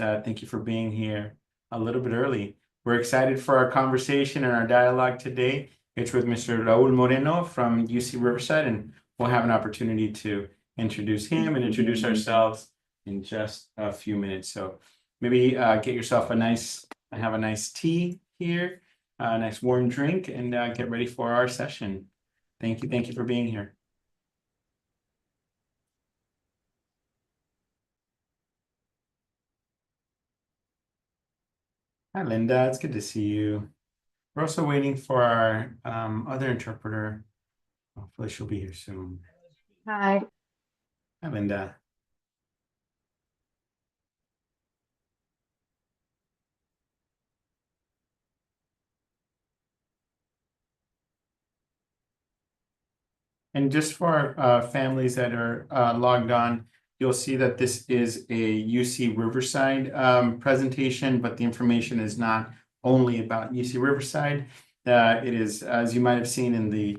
Thank you for being here a little bit early. We're excited for our conversation and our dialogue today. It's with Mr. Raul Moreno from UC Riverside, and we'll have an opportunity to introduce him and introduce ourselves in just a few minutes. So maybe get yourself have a nice tea here, a nice warm drink, and get ready for our session. Thank you for being here. Hi, Linda. It's good to see you. We're also waiting for our other interpreter. Hopefully she'll be here soon. Hi. Hi, Linda. And just for our families that are logged on, you'll see that this is a UC Riverside presentation, but the information is not only about UC Riverside. It is, as you might have seen in the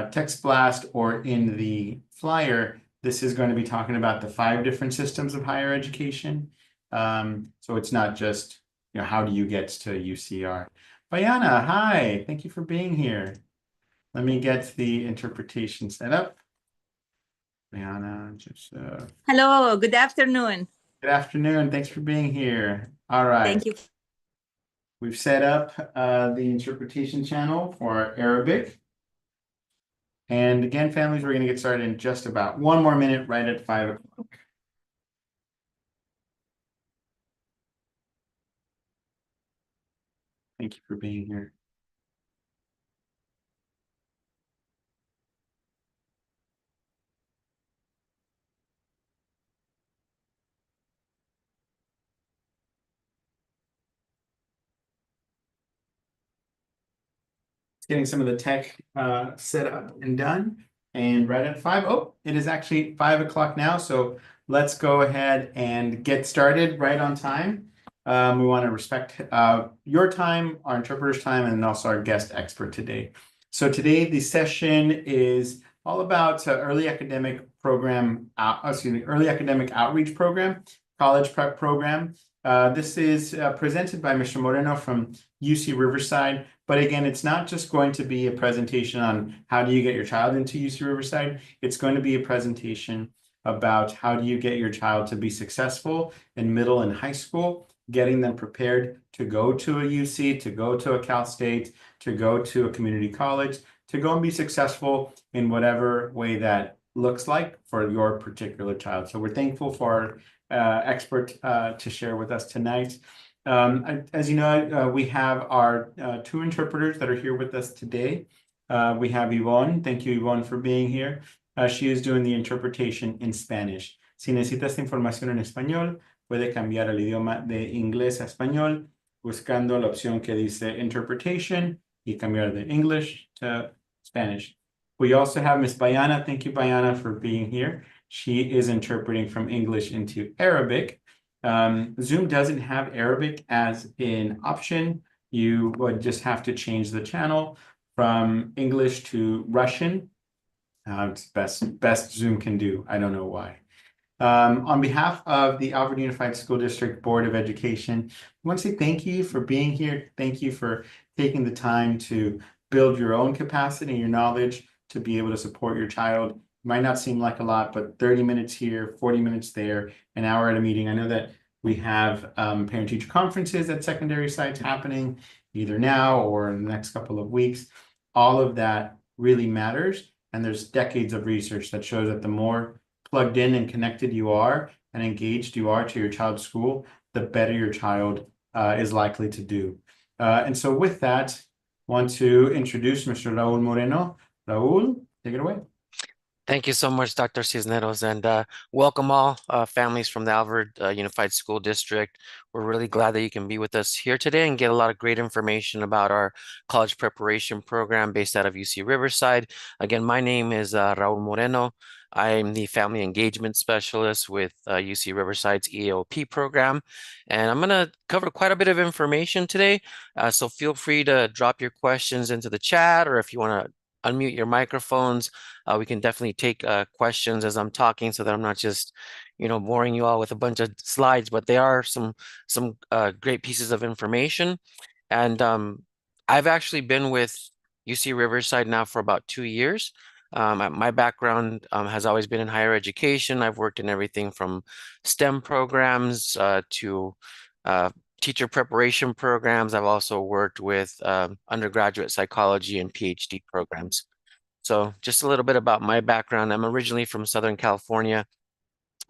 text blast or in the flyer, this is going to be talking about the 5 different systems of higher education. So it's not just, how do you get to UCR? Bayana, hi, thank you for being here. Let me get the interpretation set up. Liana, just Hello, good afternoon. good afternoon. Thanks for being here. All right. Thank you. We've set up the interpretation channel for Arabic. And again, families, we're going to get started in just about 1 more minute, right at 5 o'clock. Thank you for being here. Getting some of the tech set up and done. And right at 5, oh, it is actually 5 o'clock now. So let's go ahead and get started right on time. We want to respect your time, our interpreter's time, and also our guest expert today. So today the session is all about early academic outreach program, college prep program. This is presented by Mr. Moreno from UC Riverside. But again, it's not just going to be a presentation on how do you get your child into UC Riverside. It's going to be a presentation about how do you get your child to be successful in middle and high school, getting them prepared to go to a UC, to go to a Cal State, to go to a community college, to go and be successful in whatever way that looks like for your particular child. So we're thankful for our expert to share with us tonight. As you know, we have our 2 interpreters that are here with us today. We have Yvonne. Thank you, Yvonne, for being here. She is doing the interpretation in Spanish. Si necesitas información en español, puede cambiar el idioma de inglés a español buscando la opción que dice interpretation y cambiar de English to Spanish. We also have Miss Bayana. Thank you, Bayana, for being here. She is interpreting from English into Arabic. Zoom doesn't have Arabic as an option. You would just have to change the channel from English to Russian. It's best Zoom can do. I don't know why. On behalf of the Alfred Unified School District Board of Education, I want to say thank you for being here. Thank you for taking the time to build your own capacity and your knowledge to be able to support your child. It might not seem like a lot, but 30 minutes here, 40 minutes there, an hour at a meeting. I know that we have parent-teacher conferences at secondary sites happening either now or in the next couple of weeks. All of that really matters. And there's decades of research that shows that the more plugged in and connected you are and engaged you are to your child's school, the better your child is likely to do. And so with that, I want to introduce Mr. Raul Moreno. Raul, take it away. Thank you so much, Dr. Cisneros, and welcome all families from the Alvord Unified School District. We're really glad that you can be with us here today and get a lot of great information about our college preparation program based out of UC Riverside. Again, my name is Raul Moreno. I'm the Family Engagement Specialist with UC Riverside's EAOP program, and I'm going to cover quite a bit of information today, so feel free to drop your questions into the chat, or if you want to unmute your microphones. We can definitely take questions as I'm talking so that I'm not just, boring you all with a bunch of slides, but they are some great pieces of information. And I've actually been with UC Riverside now for about 2 years. My background has always been in higher education. I've worked in everything from STEM programs to teacher preparation programs. I've also worked with undergraduate psychology and PhD programs. So just a little bit about my background. I'm originally from Southern California.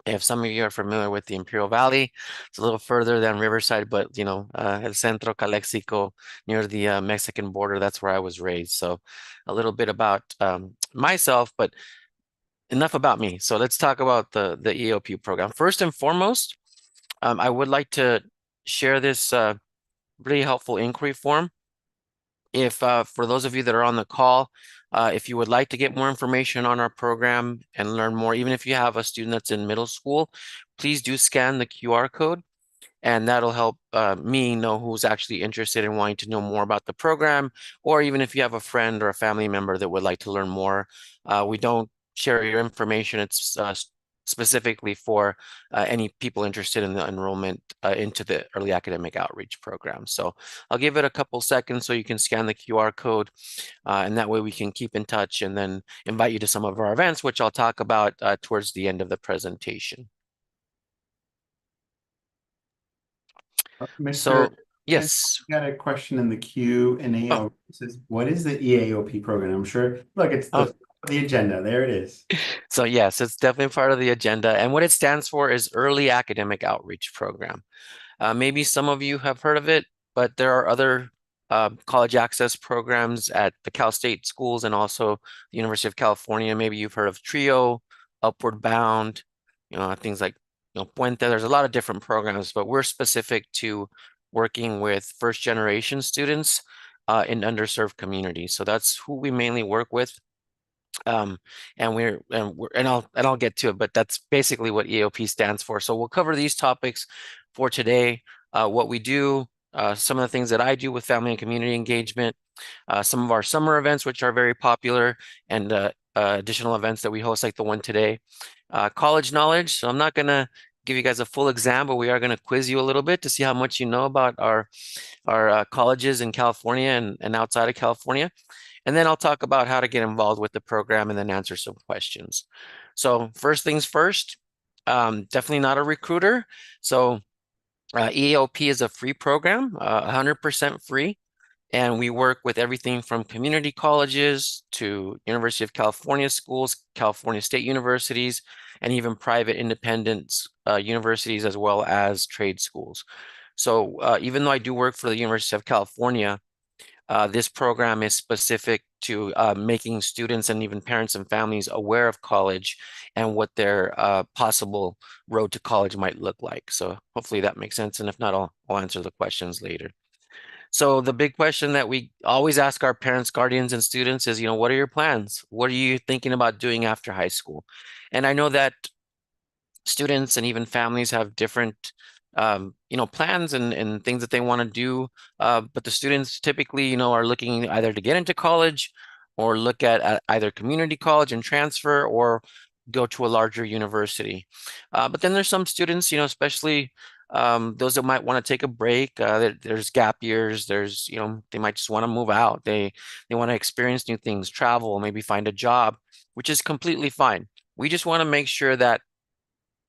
If some of you are familiar with the Imperial Valley, it's a little further than Riverside, but El Centro, Calexico, near the Mexican border, that's where I was raised. So a little bit about myself, but enough about me. So let's talk about the EOP program. First and foremost, I would like to share this really helpful inquiry form. If for those of you that are on the call, if you would like to get more information on our program and learn more, even if you have a student that's in middle school, please do scan the QR code, and that'll help me know who's actually interested in wanting to know more about the program, or even if you have a friend or a family member that would like to learn more. We don't share your information. It's specifically for any people interested in the enrollment into the early academic outreach program. So I'll give it a couple seconds so you can scan the QR code, and that way we can keep in touch and then invite you to some of our events, which I'll talk about towards the end of the presentation. Mr. So, yes. Got a question in the Q&A. Oh, It says, what is the EAOP program? I'm sure, look, it's oh, the agenda. There it is. so yes, it's definitely part of the agenda. And what it stands for is Early Academic Outreach Program. Maybe some of you have heard of it, but there are other college access programs at the Cal State schools and also the University of California. Maybe you've heard of TRIO, Upward Bound, things like Puente. There's a lot of different programs, but we're specific to working with first generation students in underserved communities. So that's who we mainly work with. And I'll get to it, but that's basically what EOP stands for. So we'll cover these topics for today. What we do, some of the things that I do with family and community engagement, some of our summer events, which are very popular, and additional events that we host, like the one today. College knowledge. So I'm not gonna give you guys a full exam, but we are gonna quiz you a little bit to see how much you know about our colleges in California and outside of California. And then I'll talk about how to get involved with the program and then answer some questions. So first things first, definitely not a recruiter. So EAOP is a free program, 100% free. And we work with everything from community colleges to University of California schools, California State universities, and even private independent universities, as well as trade schools. So even though I do work for the University of California, this program is specific to making students and even parents and families aware of college and what their possible road to college might look like. So hopefully that makes sense. And if not, I'll answer the questions later. So the big question that we always ask our parents, guardians, and students is, what are your plans? What are you thinking about doing after high school? And I know that students and even families have different plans and things that they want to do. But the students typically, are looking either to get into college or look at either community college and transfer or go to a larger university. But then there's some students, especially those that might want to take a break. There's gap years. There's, they might just want to move out. They want to experience new things, travel, maybe find a job, which is completely fine. We just want to make sure that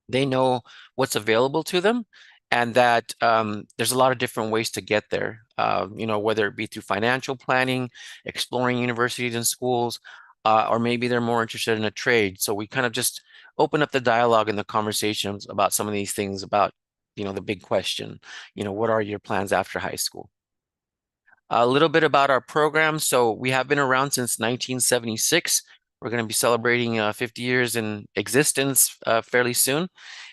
they know what's available to them and that there's a lot of different ways to get there, whether it be through financial planning, exploring universities and schools, or maybe they're more interested in a trade. So we kind of just open up the dialogue and the conversations about some of these things about, the big question, what are your plans after high school? A little bit about our program. So we have been around since 1976. We're going to be celebrating 50 years in existence fairly soon.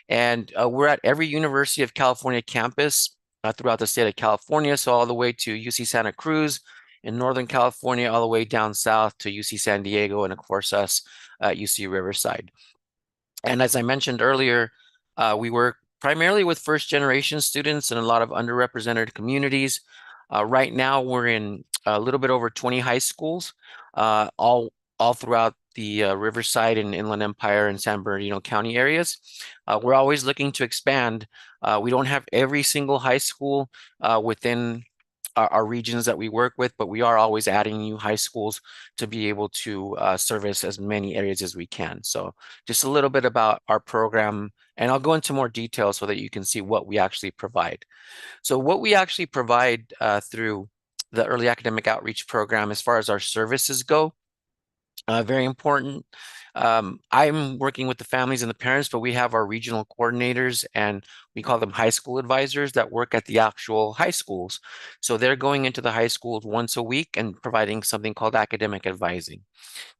And we're at every University of California campus throughout the state of California. So all the way to UC Santa Cruz in Northern California, all the way down south to UC San Diego, and of course us at UC Riverside. And as I mentioned earlier, we work primarily with first generation students in a lot of underrepresented communities. Right now, we're in a little bit over 20 high schools, all throughout the Riverside and Inland Empire and San Bernardino County areas. We're always looking to expand. We don't have every single high school within our regions that we work with, but we are always adding new high schools to be able to service as many areas as we can. So just a little bit about our program, and I'll go into more detail so that you can see what we actually provide. So what we actually provide through the Early Academic Outreach Program, as far as our services go, very important. I'm working with the families and the parents, but we have our regional coordinators and we call them high school advisors that work at the actual high schools. So they're going into the high schools once a week and providing something called academic advising.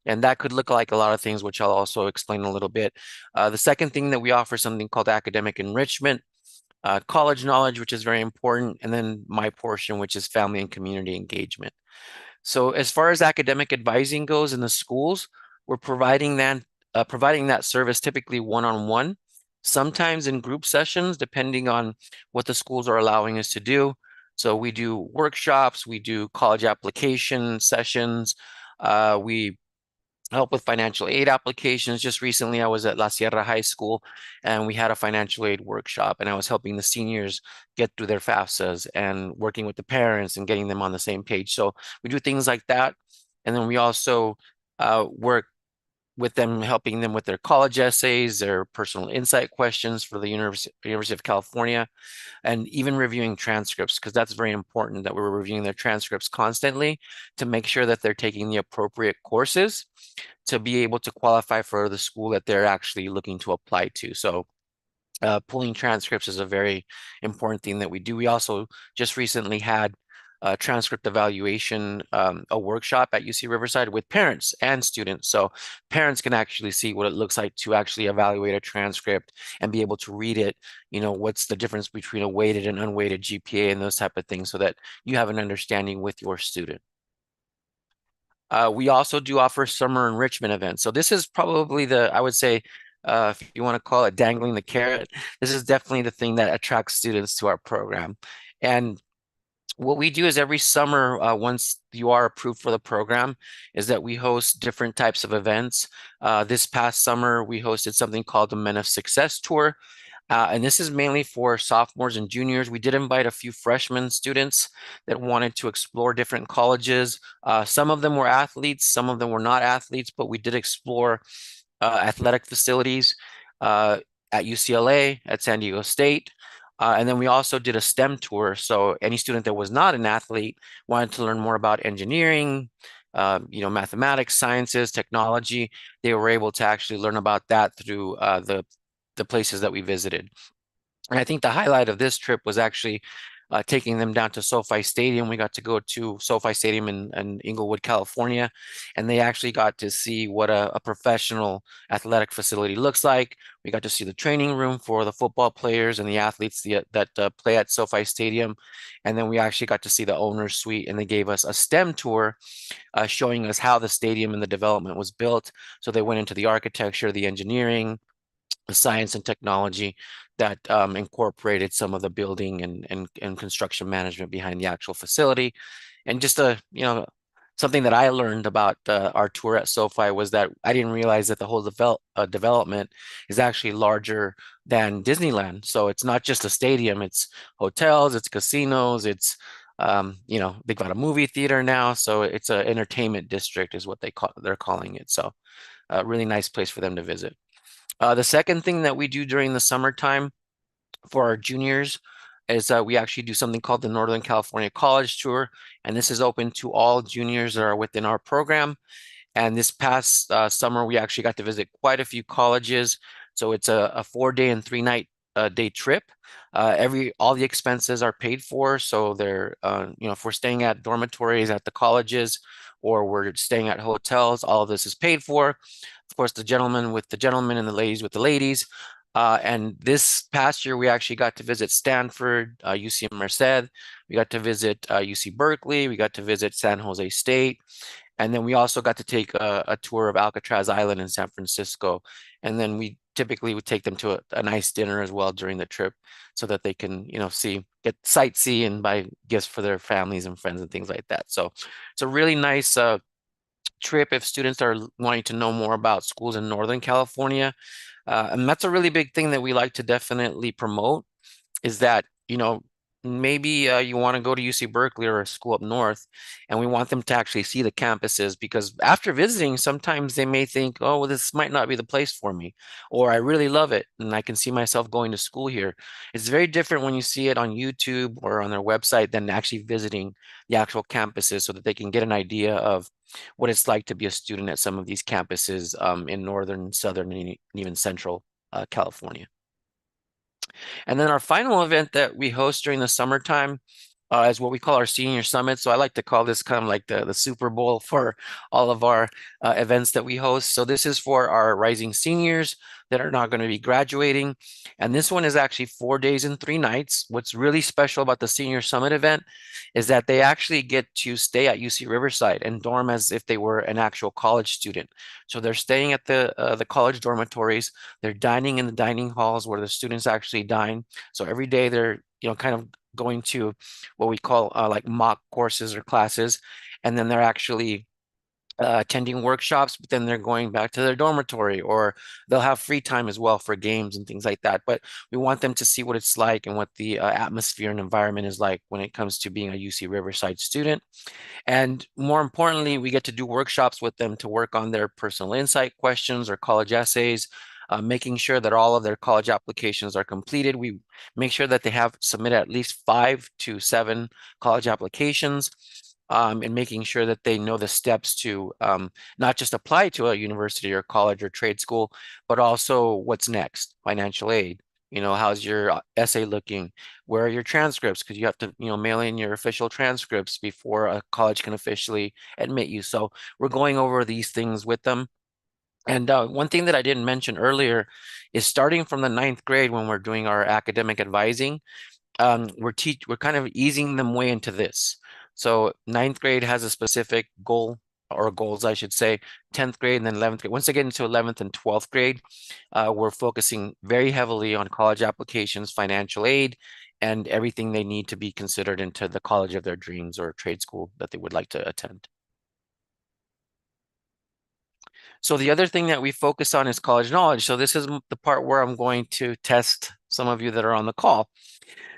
And that could look like a lot of things, which I'll also explain a little bit. The second thing that we offer is something called academic enrichment, college knowledge, which is very important, and then my portion, which is family and community engagement. So as far as academic advising goes in the schools, we're providing that service typically one-on-one, sometimes in group sessions, depending on what the schools are allowing us to do. So we do workshops, we do college application sessions, we help with financial aid applications. Just recently, I was at La Sierra High School and we had a financial aid workshop, and I was helping the seniors get through their FAFSAs and working with the parents and getting them on the same page. So we do things like that. And then we also work with them, helping them with their college essays, their personal insight questions for the University of California, and even reviewing transcripts, because that's very important that we're reviewing their transcripts constantly to make sure that they're taking the appropriate courses to be able to qualify for the school that they're actually looking to apply to. So pulling transcripts is a very important thing that we do. We also just recently had a transcript evaluation, a workshop at UC Riverside with parents and students. So parents can actually see what it looks like to actually evaluate a transcript and be able to read it. You know, what's the difference between a weighted and unweighted GPA and those type of things so that you have an understanding with your student. We also do offer summer enrichment events. So this is probably I would say, if you want to call it dangling the carrot, this is definitely the thing that attracts students to our program. And what we do is every summer, once you are approved for the program, is that we host different types of events. This past summer, we hosted something called the Men of Success Tour. And this is mainly for sophomores and juniors. We did invite a few freshman students that wanted to explore different colleges. Some of them were athletes, some of them were not athletes, but we did explore athletic facilities at UCLA, at San Diego State. And then we also did a STEM tour. So any student that was not an athlete wanted to learn more about engineering, mathematics, sciences, technology. They were able to actually learn about that through the places that we visited. And I think the highlight of this trip was actually taking them down to SoFi Stadium. We got to go to SoFi Stadium in Inglewood, California, and they actually got to see what a professional athletic facility looks like. We got to see the training room for the football players and the athletes that play at SoFi Stadium. And then we actually got to see the owner's suite, and they gave us a STEM tour showing us how the stadium and the development was built. So they went into the architecture, the engineering, the science and technology that incorporated some of the building and construction management behind the actual facility. And just something that I learned about our tour at SoFi was that I didn't realize that the whole development is actually larger than Disneyland. So it's not just a stadium, it's hotels, it's casinos, it's they've got a movie theater now. So it's an entertainment district is what they're calling it. So a really nice place for them to visit. The second thing that we do during the summertime for our juniors is we actually do something called the Northern California College Tour. And this is open to all juniors that are within our program. And this past summer, we actually got to visit quite a few colleges. So it's a 4-day and 3-night day trip. All the expenses are paid for. So they're, if we're staying at dormitories at the colleges or we're staying at hotels, all of this is paid for. Of course, the gentlemen with the gentlemen and the ladies with the ladies. And this past year, we actually got to visit Stanford, UC Merced. We got to visit UC Berkeley. We got to visit San Jose State. And then we also got to take a tour of Alcatraz Island in San Francisco. And then we typically would take them to a nice dinner as well during the trip so that they can, get sightsee and buy gifts for their families and friends and things like that. So it's a really nice trip if students are wanting to know more about schools in Northern California. And that's a really big thing that we like to definitely promote is that, maybe you want to go to UC Berkeley or a school up north, and we want them to actually see the campuses because after visiting, sometimes they may think, oh, well, this might not be the place for me, or I really love it and I can see myself going to school here. It's very different when you see it on YouTube or on their website than actually visiting the actual campuses so that they can get an idea of what it's like to be a student at some of these campuses in northern, southern, and even central California. And then our final event that we host during the summertime is what we call our senior summit. So I like to call this kind of like the Super Bowl for all of our events that we host. So this is for our rising seniors that are not going to be graduating. And this one is actually 4 days and 3 nights. What's really special about the senior summit event is that they actually get to stay at UC Riverside and dorm as if they were an actual college student. So they're staying at the college dormitories. They're dining in the dining halls where the students actually dine. So every day they're, kind of going to what we call like mock courses or classes, and then they're actually attending workshops, but then they're going back to their dormitory, or they'll have free time as well for games and things like that. But we want them to see what it's like and what the atmosphere and environment is like when it comes to being a UC Riverside student. And more importantly, we get to do workshops with them to work on their personal insight questions or college essays, making sure that all of their college applications are completed. We make sure that they have submitted at least 5 to 7 college applications, and making sure that they know the steps to not just apply to a university or college or trade school, but also what's next, financial aid. How's your essay looking? Where are your transcripts? Because you have to, mail in your official transcripts before a college can officially admit you. So we're going over these things with them. And one thing that I didn't mention earlier is starting from the 9th grade when we're doing our academic advising, we're kind of easing them way into this. So 9th grade has a specific goal or goals, I should say, 10th grade and then 11th grade. Once they get into 11th and 12th grade, we're focusing very heavily on college applications, financial aid, and everything they need to be considered into the college of their dreams or trade school that they would like to attend. So the other thing that we focus on is college knowledge. So this is the part where I'm going to test some of you that are on the call.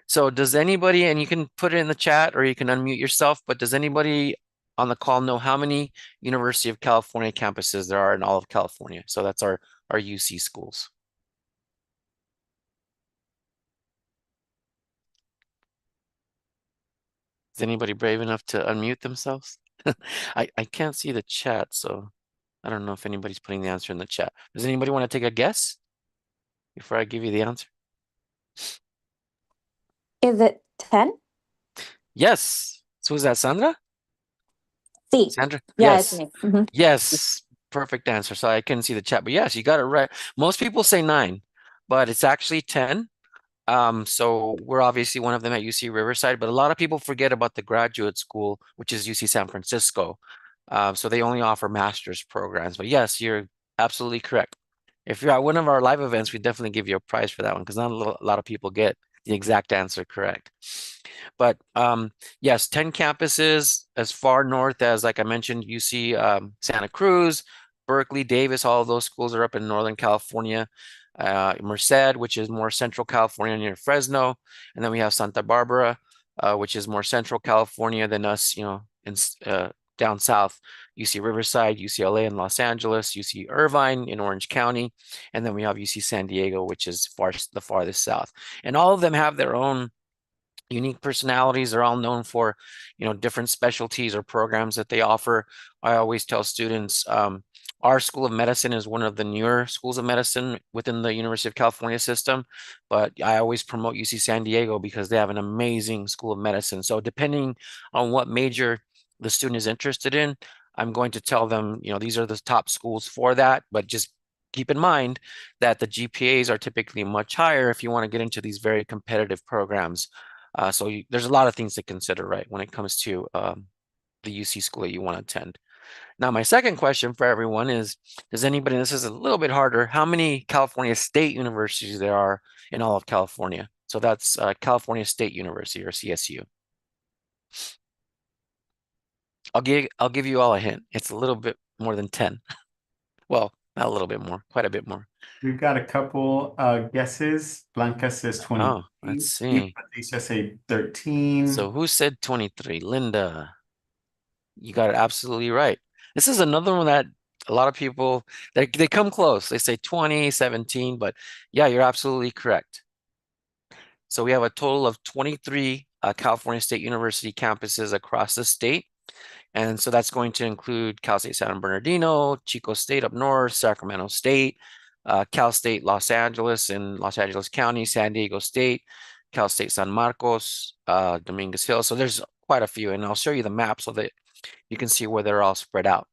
So does anybody, and you can put it in the chat or you can unmute yourself, but does anybody on the call know how many University of California campuses there are in all of California? So that's our UC schools. Is anybody brave enough to unmute themselves? I can't see the chat, so I don't know if anybody's putting the answer in the chat. Does anybody want to take a guess before I give you the answer? Is it 10? Yes. So is that Sandra? Sí. Sandra? Yeah, Yes. it's me. Mhm. Yes. Perfect answer. So I couldn't see the chat, but yes, you got it right. Most people say 9, but it's actually 10. So we're obviously one of them at UC Riverside, but a lot of people forget about the graduate school, which is UC San Francisco. So they only offer master's programs. But yes, you're absolutely correct. If you're at one of our live events, we definitely give you a prize for that one because not a lot of people get the exact answer correct. But yes, 10 campuses as far north as, like I mentioned, UC Santa Cruz, Berkeley, Davis, all of those schools are up in Northern California. Merced, which is more Central California near Fresno. And then we have Santa Barbara, which is more Central California than us, in down south, UC Riverside, UCLA in Los Angeles, UC Irvine in Orange County, and then we have UC San Diego, which is the farthest south. And all of them have their own unique personalities. They're all known for, different specialties or programs that they offer. I always tell students, our School of Medicine is one of the newer schools of medicine within the University of California system, but I always promote UC San Diego because they have an amazing School of Medicine. So depending on what major the student is interested in, I'm going to tell them, these are the top schools for that, but just keep in mind that the GPAs are typically much higher if you want to get into these very competitive programs. So there's a lot of things to consider, right, when it comes to the UC school that you want to attend. Now, my second question for everyone is, does anybody, this is a little bit harder, how many California State Universities there are in all of California? So that's California State University or CSU. I'll give you all a hint. It's a little bit more than 10. Well, not a little bit more, quite a bit more. We've got a couple guesses. Blanca says Oh, 23. let's see. Patricia say 13. So who said 23? Linda. You got it absolutely right. This is another one that a lot of people they come close. They say 20, 17, but yeah, you're absolutely correct. So we have a total of 23 California State University campuses across the state. And so that's going to include Cal State San Bernardino, Chico State up north, Sacramento State, Cal State Los Angeles in Los Angeles County, San Diego State, Cal State San Marcos, Dominguez Hills. So there's quite a few, and I'll show you the map so that you can see where they're all spread out.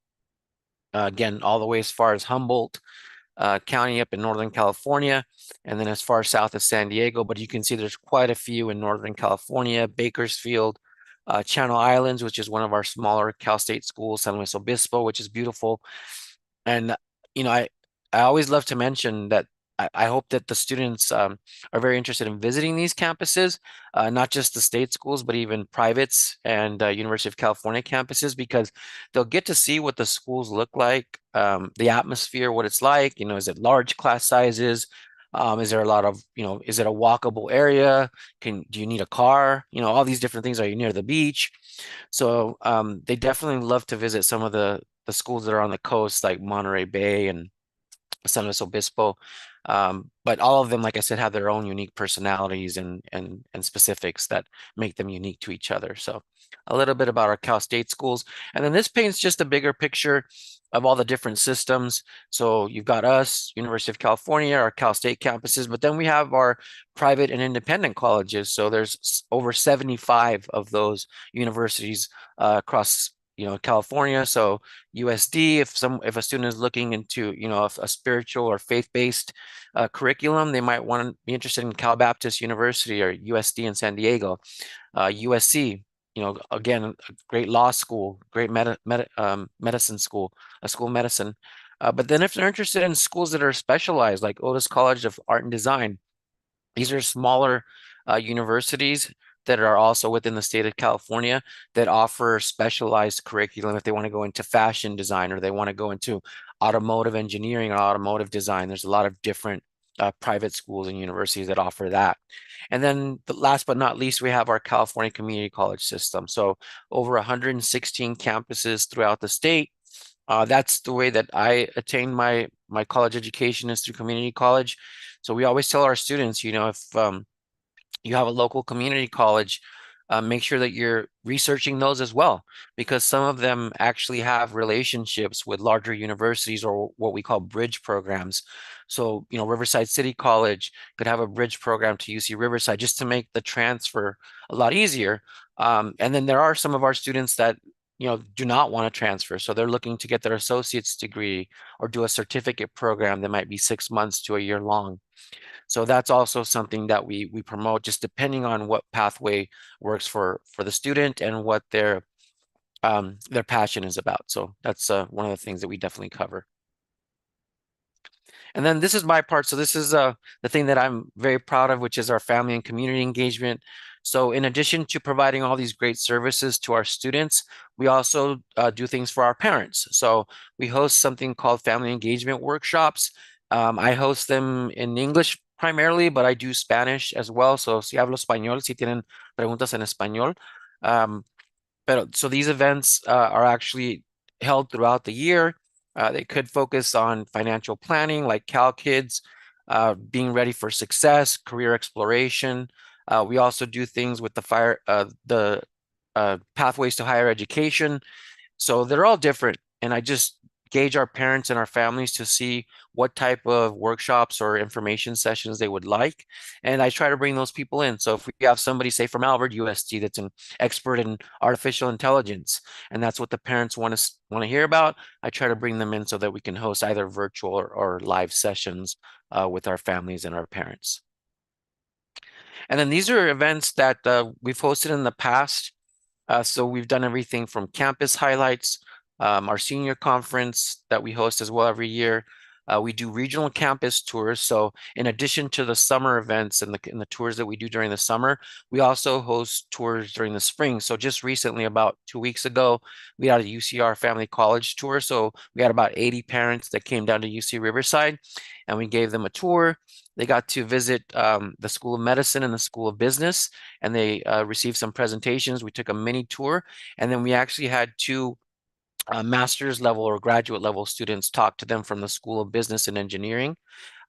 Again, all the way as far as Humboldt County up in Northern California, and then as far south as San Diego. But you can see there's quite a few in Northern California, Bakersfield, Channel Islands, which is one of our smaller Cal State schools, San Luis Obispo, which is beautiful. And, you know, I always love to mention that I hope that the students are very interested in visiting these campuses, not just the state schools, but even privates and University of California campuses, because they'll get to see what the schools look like, the atmosphere, what it's like. You know, is it large class sizes? Is there a lot of, you know, is it a walkable area? Do you need a car? You know, all these different things. Are you near the beach? So they definitely love to visit some of the schools that are on the coast, like Monterey Bay and San Luis Obispo. But all of them, like I said, have their own unique personalities and specifics that make them unique to each other. So a little bit about our Cal State schools. And then this paints just a bigger picture of all the different systems. So you've got us, University of California, our Cal State campuses, but then we have our private and independent colleges. So there's over 75 of those universities across California. So USD, if a student is looking into, a spiritual or faith-based curriculum, they might want to be interested in Cal Baptist University or USD in San Diego. USC, again, a great law school, great medicine school, a school of medicine. But then if they're interested in schools that are specialized, like Otis College of Art and Design, these are smaller universities that are also within the state of California that offer specialized curriculum if they want to go into fashion design or they want to go into automotive engineering or automotive design. There's a lot of different private schools and universities that offer that. And then last but not least, we have our California Community College system. So over 116 campuses throughout the state. That's the way that I attained my college education, is through community college. So we always tell our students, if you have a local community college, make sure that you're researching those as well, because some of them actually have relationships with larger universities or what we call bridge programs. So, Riverside City College could have a bridge program to UC Riverside just to make the transfer a lot easier. And then there are some of our students that do not want to transfer. So they're looking to get their associate's degree or do a certificate program that might be 6 months to a year long. So that's also something that we promote, just depending on what pathway works for the student and what their passion is about. So that's one of the things that we definitely cover. And then this is my part. So this is the thing that I'm very proud of, which is our family and community engagement. So in addition to providing all these great services to our students, we also do things for our parents. So we host something called family engagement workshops. I host them in English primarily, but I do Spanish as well. So si hablo español, si tienen preguntas en español. So these events are actually held throughout the year. They could focus on financial planning, like Cal Kids, being ready for success, career exploration. We also do things with the pathways to higher education. So they're all different. And I just gauge our parents and our families to see what type of workshops or information sessions they would like. And I try to bring those people in. So if we have somebody, say from Alvord USD, that's an expert in artificial intelligence, and that's what the parents want to hear about, I try to bring them in so that we can host either virtual or live sessions with our families and our parents. And then these are events that we've hosted in the past. So we've done everything from campus highlights, our senior conference that we host as well every year, We do regional campus tours. So in addition to the summer events and the tours that we do during the summer, we also host tours during the spring. So just recently, about 2 weeks ago, we had a UCR Family College tour. So we had about 80 parents that came down to UC Riverside, and we gave them a tour. They got to visit the School of Medicine and the School of Business, and they received some presentations. We took a mini tour, and then we actually had two master's level or graduate level students talk to them from the School of Business and Engineering.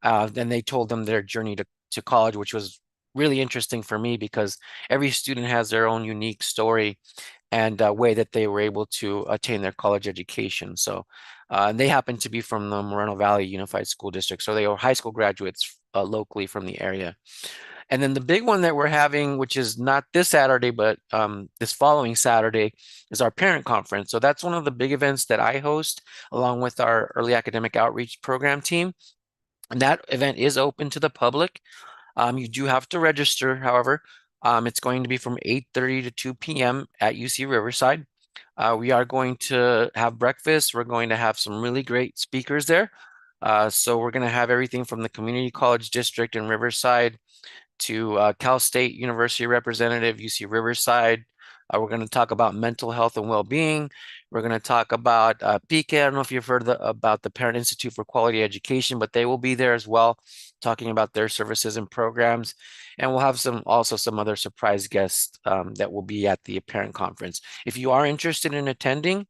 Then they told them their journey to college, which was really interesting for me because every student has their own unique story and way that they were able to attain their college education. So and they happen to be from the Moreno Valley Unified School District. So they are high school graduates locally from the area. And then the big one that we're having, which is not this Saturday, but this following Saturday, is our parent conference. So that's one of the big events that I host along with our early academic outreach program team. And that event is open to the public. You do have to register, however. It's going to be from 8:30 to 2 p.m. at UC Riverside. We are going to have breakfast. We're going to have some really great speakers there. So we're going to have everything from the Community College District in Riverside to Cal State University representative, UC Riverside. We're going to talk about mental health and well-being. We're going to talk about PICE. I don't know if you've heard about the Parent Institute for Quality Education, but they will be there as well, talking about their services and programs. And we'll have also some other surprise guests that will be at the parent conference. If you are interested in attending,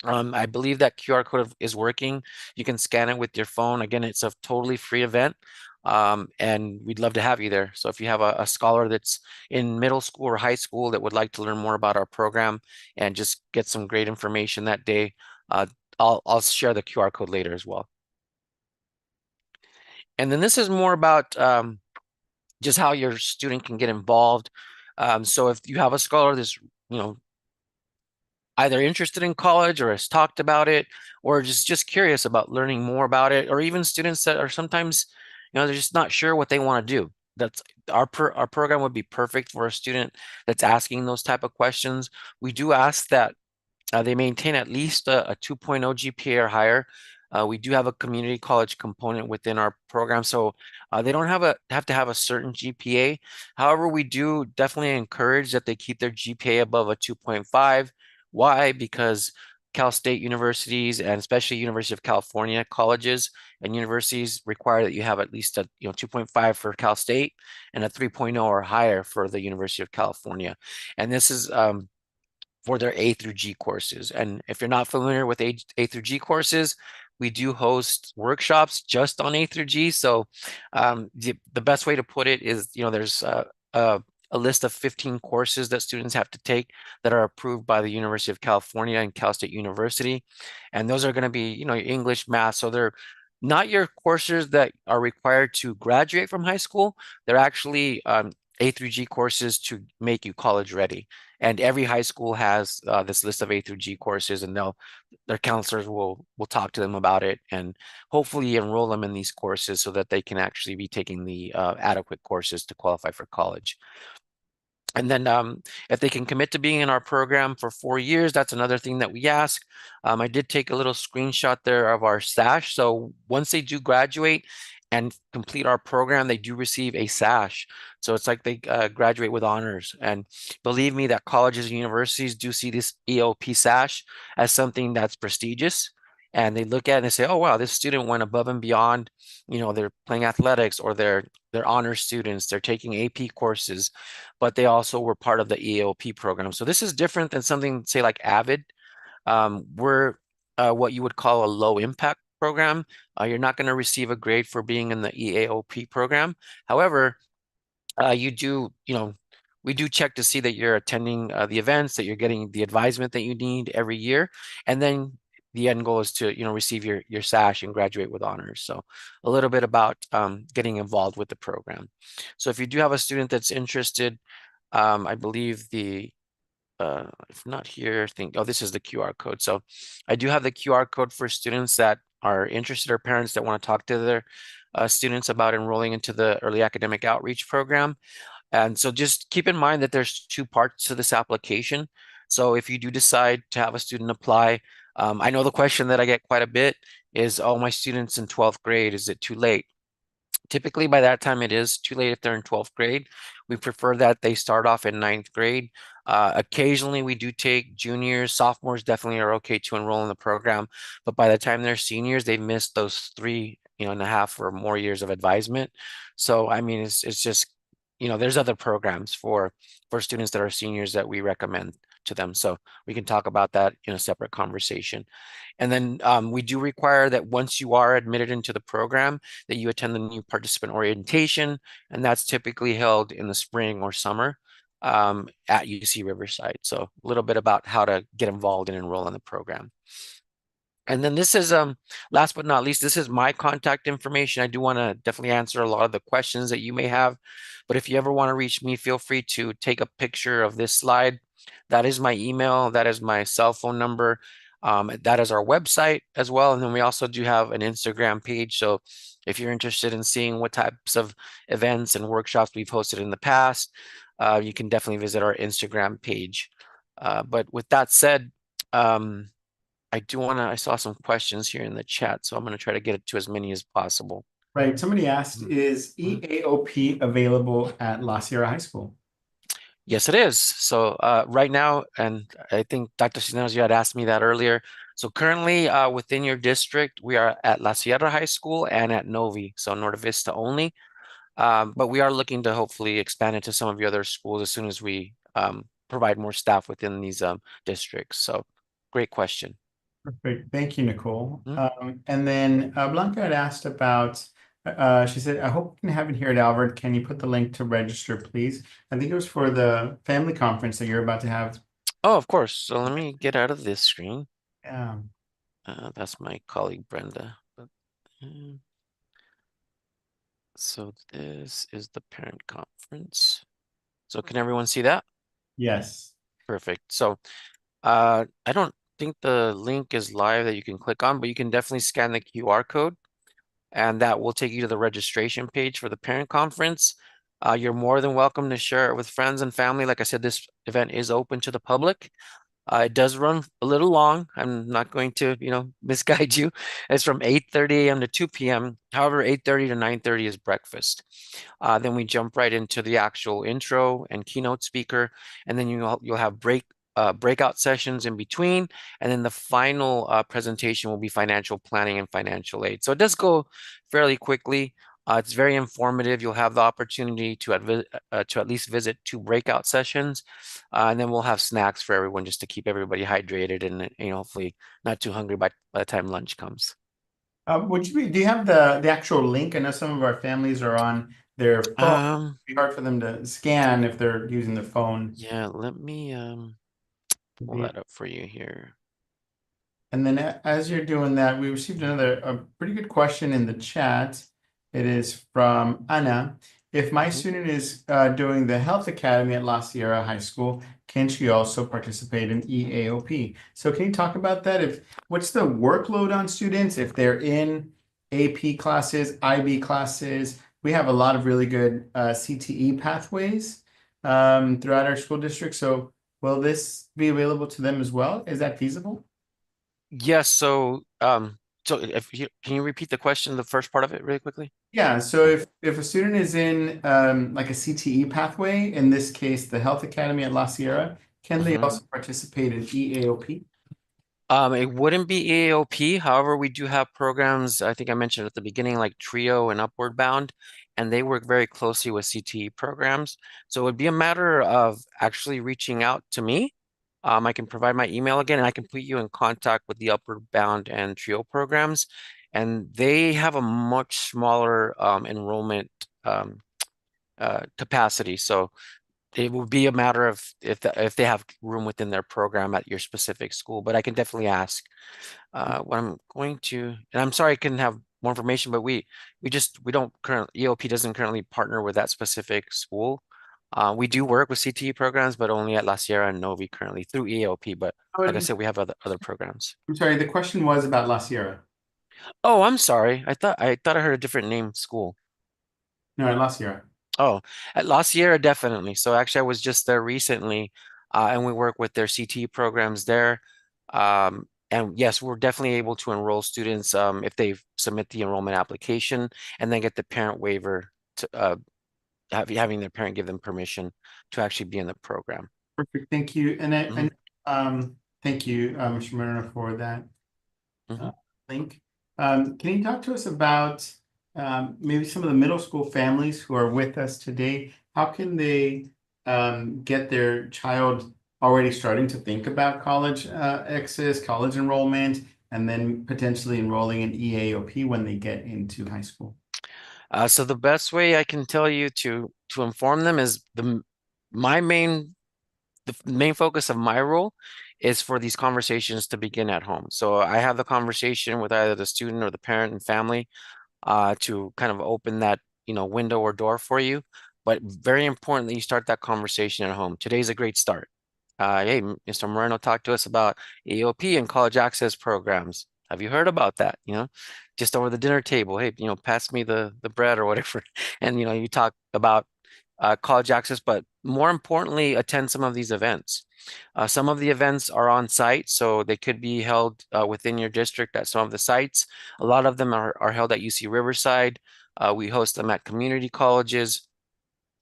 I believe that QR code is working. You can scan it with your phone. Again, it's a totally free event. And we'd love to have you there. So if you have a scholar that's in middle school or high school that would like to learn more about our program and just get some great information that day, I'll share the QR code later as well. And then this is more about just how your student can get involved. So if you have a scholar that's, either interested in college or has talked about it, or just curious about learning more about it, or even students that are sometimes, they're just not sure what they want to do. That's our program would be perfect for a student that's asking those type of questions. We do ask that they maintain at least a 2.0 GPA or higher. We do have a community college component within our program, so they don't have to have a certain GPA. However, we do definitely encourage that they keep their GPA above a 2.5. Why? Because Cal State universities and especially University of California colleges and universities require that you have at least a 2.5 for Cal State and a 3.0 or higher for the University of California. And this is for their A through G courses. And if you're not familiar with A through G courses, we do host workshops just on A through G. So the best way to put it is, there's a list of 15 courses that students have to take that are approved by the University of California and Cal State University. And those are going to be, English, math. So they're not your courses that are required to graduate from high school. They're actually A through G courses to make you college ready. And every high school has this list of A through G courses, and their counselors will talk to them about it and hopefully enroll them in these courses so that they can actually be taking the adequate courses to qualify for college. And then if they can commit to being in our program for 4 years, that's another thing that we ask. I did take a little screenshot there of our SASH. So once they do graduate and complete our program, they do receive a SASH. So it's like they graduate with honors. And believe me that colleges and universities do see this EOP SASH as something that's prestigious. And they look at it and they say, oh, wow, this student went above and beyond. They're playing athletics, or they're honor students, they're taking AP courses, but they also were part of the EOP program. So this is different than something, say, like AVID. We're what you would call a low impact program. You're not going to receive a grade for being in the EAOP program. However, we do check to see that you're attending the events, that you're getting the advisement that you need every year. And then the end goal is to, receive your SASH and graduate with honors. So a little bit about getting involved with the program. So if you do have a student that's interested, I believe if not here, this is the QR code. So I do have the QR code for students that are interested, or parents that want to talk to their students about enrolling into the early academic outreach program. And so just keep in mind that there's 2 parts to this application. So if you do decide to have a student apply, I know the question that I get quite a bit is, oh, my students in 12th grade, is it too late? Typically, by that time, it is too late if they're in 12th grade. We prefer that they start off in 9th grade. Occasionally, we do take juniors, sophomores definitely are okay to enroll in the program, but by the time they're seniors, they've missed those 3.5 or more years of advisement. So, I mean, it's just, there's other programs for students that are seniors that we recommend to them. So we can talk about that in a separate conversation. And then we do require that once you are admitted into the program, that you attend the new participant orientation, and that's typically held in the spring or summer at UC Riverside. So a little bit about how to get involved and enroll in the program. And then this is last but not least, this is my contact information. I do want to definitely answer a lot of the questions that you may have, but if you ever want to reach me, feel free to take a picture of this slide. That is my email, that is my cell phone number. That is our website as well. And then we also do have an Instagram page. So if you're interested in seeing what types of events and workshops we've hosted in the past, you can definitely visit our Instagram page. But with that said, I saw some questions here in the chat, so I'm going to try to get it to as many as possible. Right. Somebody asked, is EAOP available at La Sierra High School? Yes, it is. So right now, and I think Dr. Cisneros, you had asked me that earlier. So currently within your district, we are at La Sierra High School and at Novi, so Norte Vista only. But we are looking to hopefully expand it to some of the other schools as soon as we provide more staff within these districts. So great question. Perfect. Thank you, Nicole. Mhm. And then Blanca had asked about, she said, I hope we can have it here at Alvord. Can you put the link to register, please? I think it was for the family conference that you're about to have. Oh, of course. So let me get out of this screen. Yeah. That's my colleague Brenda. So this is the parent conference. So can everyone see that? Yes. Perfect. So I don't think the link is live that you can click on, but you can definitely scan the QR code and that will take you to the registration page for the parent conference. You're more than welcome to share it with friends and family. Like I said, this event is open to the public. It does run a little long. I'm not going to, misguide you. It's from 8:30 a.m. to 2 p.m. However, 8:30 to 9:30 is breakfast. Then we jump right into the actual intro and keynote speaker, and then you'll have breakout sessions in between, and then the final presentation will be financial planning and financial aid. So it does go fairly quickly. It's very informative. You'll have the opportunity to at least visit 2 breakout sessions, and then we'll have snacks for everyone just to keep everybody hydrated and hopefully not too hungry by the time lunch comes. Do you have the actual link? I know some of our families are on their phone. It'd be hard for them to scan if they're using their phone. Yeah, let me pull that up for you here. And then as you're doing that, we received a pretty good question in the chat. It is from Anna. If my student is doing the Health Academy at La Sierra High School, can she also participate in EAOP? So can you talk about that? What's the workload on students if they're in AP classes, IB classes? We have a lot of really good CTE pathways throughout our school district. So will this be available to them as well? Is that feasible? Yes, so can you repeat the question, the first part of it really quickly? Yeah, so if a student is in like a CTE pathway, in this case, the Health Academy at La Sierra, can they also participate in EAOP? It wouldn't be EAOP. However, we do have programs, I think I mentioned at the beginning, like TRIO and Upward Bound, and they work very closely with CTE programs. So it would be a matter of actually reaching out to me. I can provide my email again, and I can put you in contact with the Upward Bound and TRIO programs. And they have a much smaller enrollment capacity. So it will be a matter of if they have room within their program at your specific school, but I can definitely ask. What I'm going to, and I'm sorry I couldn't have more information, but we don't currently, EOP doesn't currently partner with that specific school. We do work with CTE programs, but only at La Sierra and Novi currently through EOP. But like I said, we have other programs. I'm sorry, the question was about La Sierra. Oh, I'm sorry. I thought I heard a different name school. No, at La Sierra. Oh, at La Sierra, definitely. So actually, I was just there recently, and we work with their CTE programs there. And yes, we're definitely able to enroll students if they submit the enrollment application and then get the parent waiver to having their parent give them permission to actually be in the program. Perfect, thank you. And Mhm. thank you, Mr. Moreno, for that Mhm. link. Can you talk to us about maybe some of the middle school families who are with us today? How can they get their child already starting to think about college access, college enrollment, and then potentially enrolling in EAOP when they get into high school? So the best way I can tell you to inform them is my main the main focus of my role is for these conversations to begin at home. So I have the conversation with either the student or the parent and family to kind of open that, window or door for you. But very important that you start that conversation at home. Today's a great start. Hey, Mr. Moreno talked to us about EOP and college access programs. Have you heard about that? Just over the dinner table. Hey, pass me the bread or whatever. And you talk about college access, but more importantly, attend some of these events. Some of the events are on site, so they could be held within your district at some of the sites. A lot of them are held at UC Riverside. We host them at community colleges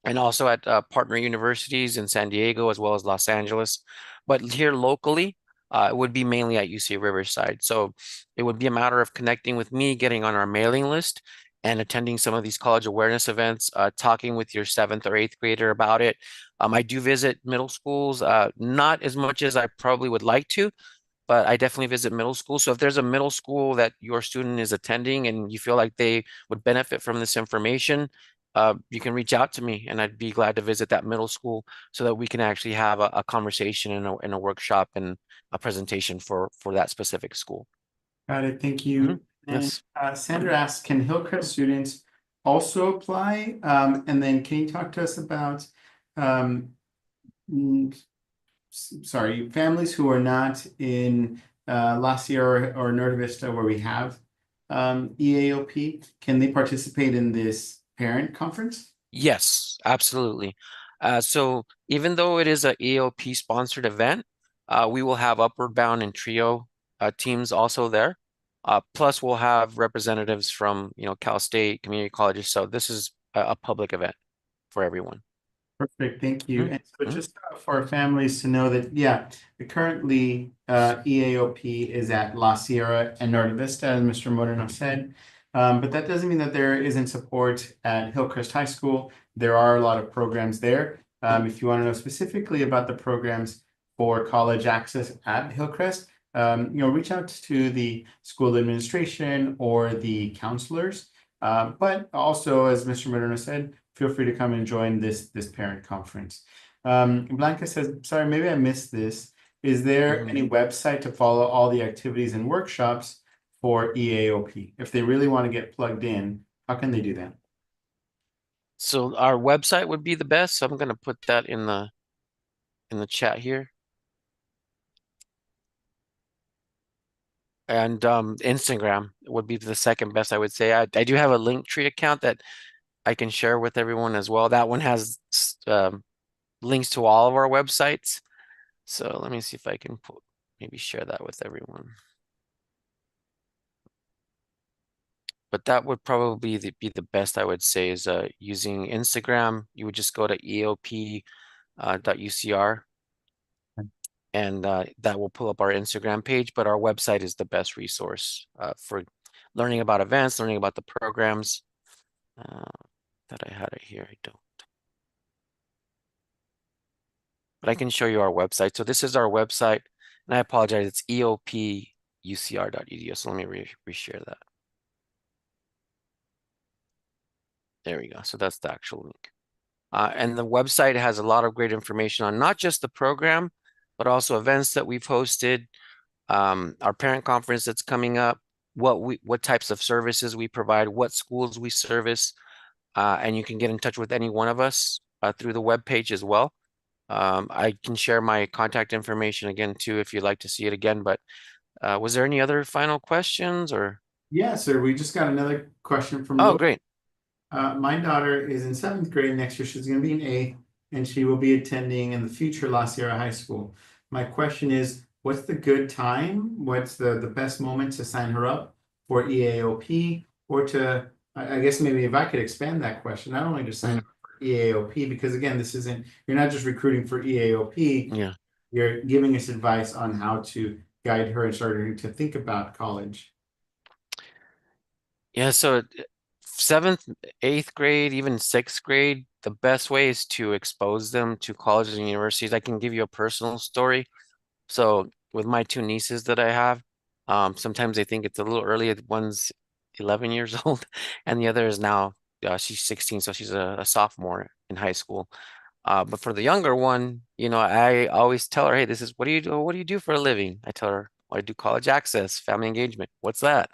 and also at partner universities in San Diego as well as Los Angeles. But here locally, it would be mainly at UC Riverside. So it would be a matter of connecting with me, getting on our mailing list, and attending some of these college awareness events, talking with your 7th or 8th grader about it. I do visit middle schools, not as much as I probably would like to, but I definitely visit middle school. So if there's a middle school that your student is attending and you feel like they would benefit from this information, you can reach out to me and I'd be glad to visit that middle school so that we can actually have a conversation and a workshop and a presentation for that specific school. Got it, thank you. Mhm. And Yes. Sandra asks, can Hillcrest students also apply? And then can you talk to us about um, mm, sorry, families who are not in La Sierra or Norte Vista where we have EAOP, can they participate in this parent conference? Yes, absolutely. So even though it is a EOP sponsored event, we will have Upward Bound and Trio teams also there. Plus, we'll have representatives from, Cal State community colleges. So this is a public event for everyone. Perfect, thank you. Mhm, And so mhm. just for our families to know that, yeah, currently EAOP is at La Sierra and Norte Vista, as Mr. Moreno said. But that doesn't mean that there isn't support at Hillcrest High School. There are a lot of programs there. If you want to know specifically about the programs for college access at Hillcrest, reach out to the school administration or the counselors. But also, as Mr. Moreno said, feel free to come and join this parent conference. Blanca says, sorry, maybe I missed this. Is there any website to follow all the activities and workshops for EAOP? If they really want to get plugged in, how can they do that? So our website would be the best. So I'm going to put that in the chat here. And Instagram would be the second best, I would say. I do have a Linktree account that I can share with everyone as well. That one has links to all of our websites. So let me see if I can maybe share that with everyone. But that would probably be the best, I would say, is using Instagram. You would just go to eop.ucr and that will pull up our Instagram page. But our website is the best resource for learning about events, learning about the programs. That I had it here, I don't. But I can show you our website. So this is our website, and I apologize, it's eopucr.edu. So let me reshare that. There we go. So that's the actual link. And the website has a lot of great information on not just the program, but also events that we've hosted, our parent conference that's coming up, what types of services we provide, what schools we service, and you can get in touch with any one of us through the webpage as well. I can share my contact information again too if you'd like to see it again. But was there any other final questions or? Yeah, sir. We just got another question from Oh, great. my daughter is in 7th grade next year. She's going to be in 8th, and she will be attending in the future La Sierra High School. My question is, what's the good time? What's the best moment to sign her up for EAOP or to, I guess maybe if I could expand that question, not only to sign up for EAOP, because again, this isn't, you're not just recruiting for EAOP, Yeah. you're giving us advice on how to guide her and starting to think about college. Yeah, so seventh, eighth grade, even sixth grade, the best way is to expose them to colleges and universities. I can give you a personal story. So with my two nieces that I have, sometimes they think it's a little early. One's 11 years old, and the other is now she's 16, so she's a sophomore in high school. But for the younger one, I always tell her, hey, this is what do you do? What do you do for a living? I tell her, I do college access, family engagement. What's that?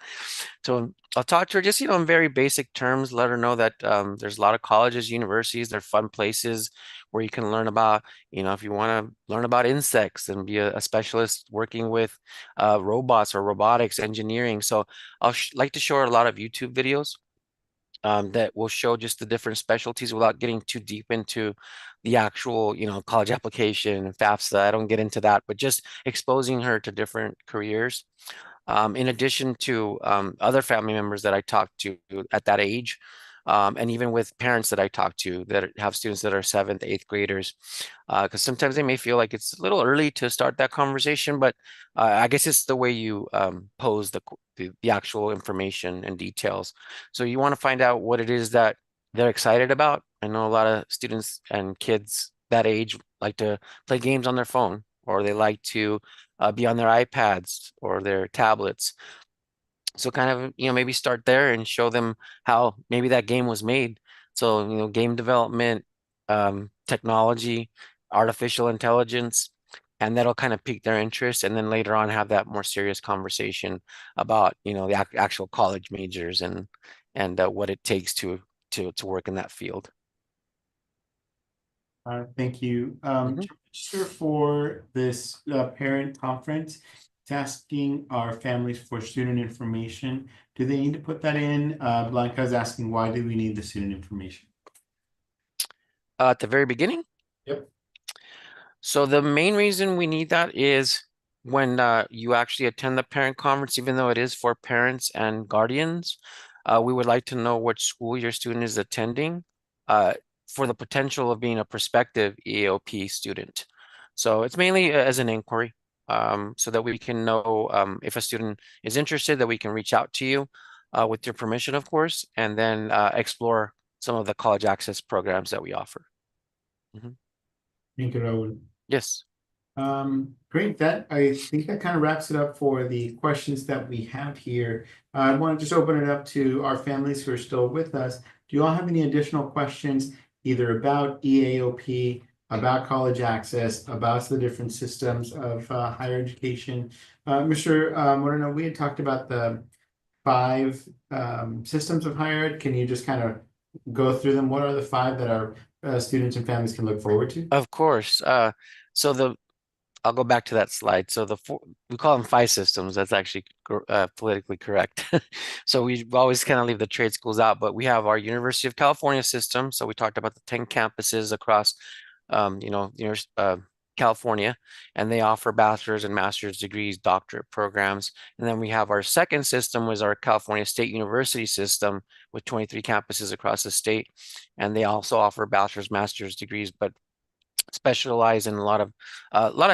So I'll talk to her just, in very basic terms, let her know that there's a lot of colleges, universities, they're fun places where you can learn about, if you want to learn about insects and be a specialist working with robots or robotics engineering. So I'll like to show her a lot of YouTube videos that will show just the different specialties without getting too deep into the actual, college application and FAFSA. I don't get into that, but just exposing her to different careers. In addition to other family members that I talk to at that age, and even with parents that I talk to that have students that are seventh, eighth graders, because sometimes they may feel like it's a little early to start that conversation, but I guess it's the way you pose the actual information and details. So you want to find out what it is that they're excited about. I know a lot of students and kids that age like to play games on their phone, or they like to be on their iPads or their tablets. So kind of, maybe start there and show them how maybe that game was made. So, game development, technology, artificial intelligence, and that'll kind of pique their interest. And then later on have that more serious conversation about, the actual college majors and what it takes to work in that field. Thank you. Mhm. To register for this parent conference, it's asking our families for student information. Do they need to put that in? Blanca's asking, why do we need the student information? At the very beginning? Yep. So the main reason we need that is when you actually attend the parent conference, even though it is for parents and guardians, we would like to know which school your student is attending for the potential of being a prospective EAOP student. So it's mainly as an inquiry, so that we can know if a student is interested, that we can reach out to you with your permission, of course, and then explore some of the college access programs that we offer. Thank you, Raul. Yes. Great. I think that kind of wraps it up for the questions that we have here. I want to just open it up to our families who are still with us. Do you all have any additional questions, either about EAOP, about college access, about the different systems of higher education? Mr. Moreno, we had talked about the 5 systems of higher ed. Can you just kind of go through them? What are the 5 that our students and families can look forward to? Of course. So I'll go back to that slide. So we call them 5 systems. That's actually politically correct. So we always kind of leave the trade schools out, but we have our University of California system. So we talked about the 10 campuses across, California, and they offer bachelor's and master's degrees, doctorate programs. And then we have our second system was our California State University system with 23 campuses across the state. And they also offer bachelor's, master's degrees, but specialize in a lot of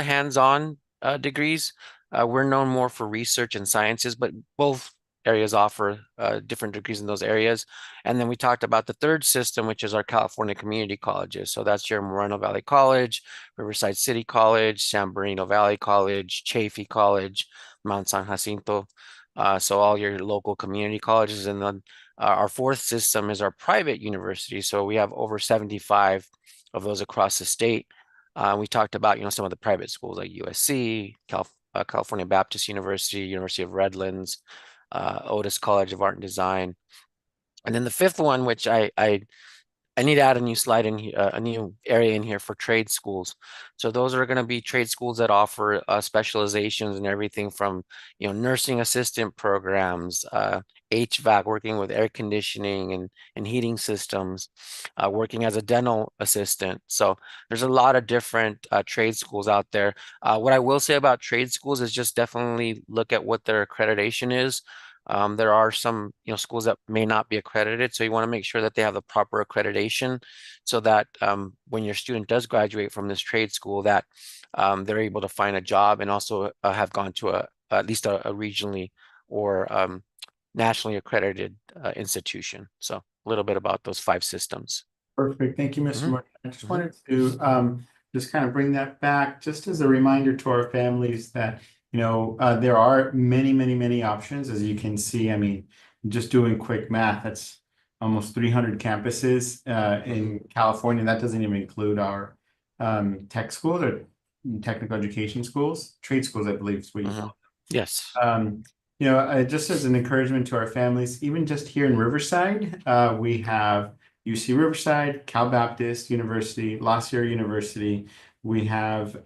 hands-on degrees. We're known more for research and sciences, but both areas offer different degrees in those areas. And then we talked about the third system, which is our California community colleges. So that's your Moreno Valley College, Riverside City College, San Bernardino Valley College, Chaffey College, Mount San Jacinto. So all your local community colleges. And then our fourth system is our private university. So we have over 75 of those across the state. We talked about, some of the private schools like USC, California Baptist University, University of Redlands, Otis College of Art and Design. And then the fifth one, which I need to add a new slide in here, a new area in here for trade schools. So those are going to be trade schools that offer specializations and everything from, nursing assistant programs, HVAC, working with air conditioning and heating systems, working as a dental assistant. So there's a lot of different trade schools out there. What I will say about trade schools is just definitely look at what their accreditation is. There are some, schools that may not be accredited, so you want to make sure that they have the proper accreditation so that when your student does graduate from this trade school, that they're able to find a job and also have gone to at least a regionally or nationally accredited institution. So a little bit about those 5 systems. Perfect. Thank you, Mr. Mhm. Martin. I just wanted to just kind of bring that back, just as a reminder to our families that, there are many, many, many options. As you can see, I mean, just doing quick math, that's almost 300 campuses in California. That doesn't even include our tech schools or technical education schools, trade schools, I believe is what you call Yes. them. Just as an encouragement to our families, even just here in Riverside, we have UC Riverside, Cal Baptist University, La Sierra University. We have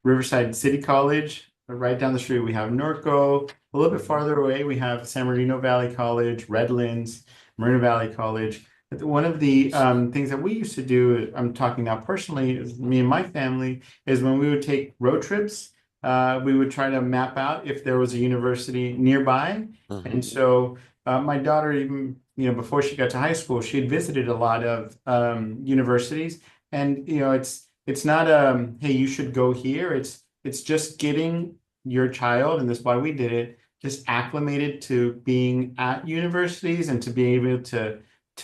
Riverside City College. Right down the street, we have Norco. A little bit farther away, we have San Bernardino Valley College, Redlands, Moreno Valley College. One of the things that we used to do, I'm talking now personally, me and my family, is when we would take road trips, we would try to map out if there was a university nearby. Mhm. And so my daughter, even before she got to high school, she had visited a lot of universities, and it's not hey, you should go here. It's just getting your child, and this is why we did it, just acclimated to being at universities and to be able to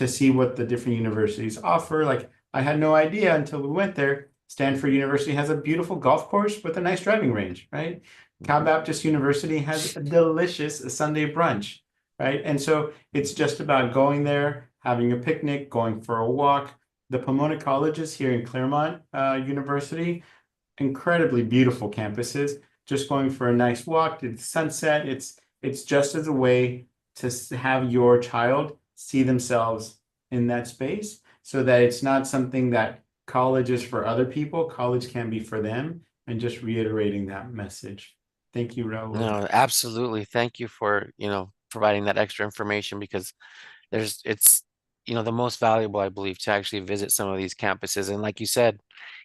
see what the different universities offer. Like, I had no idea until we went there. Stanford University has a beautiful golf course with a nice driving range, right? Cal Baptist University has a delicious Sunday brunch, right? And so it's just about going there, having a picnic, going for a walk. The Pomona colleges here in Claremont University, incredibly beautiful campuses. Just going for a nice walk to the sunset. It's just as a way to have your child see themselves in that space, so that it's not something that college is for other people. College can be for them, and just reiterating that message. Thank you, Raul. No, absolutely. Thank you for, providing that extra information because it's, the most valuable, I believe, to actually visit some of these campuses. And like you said,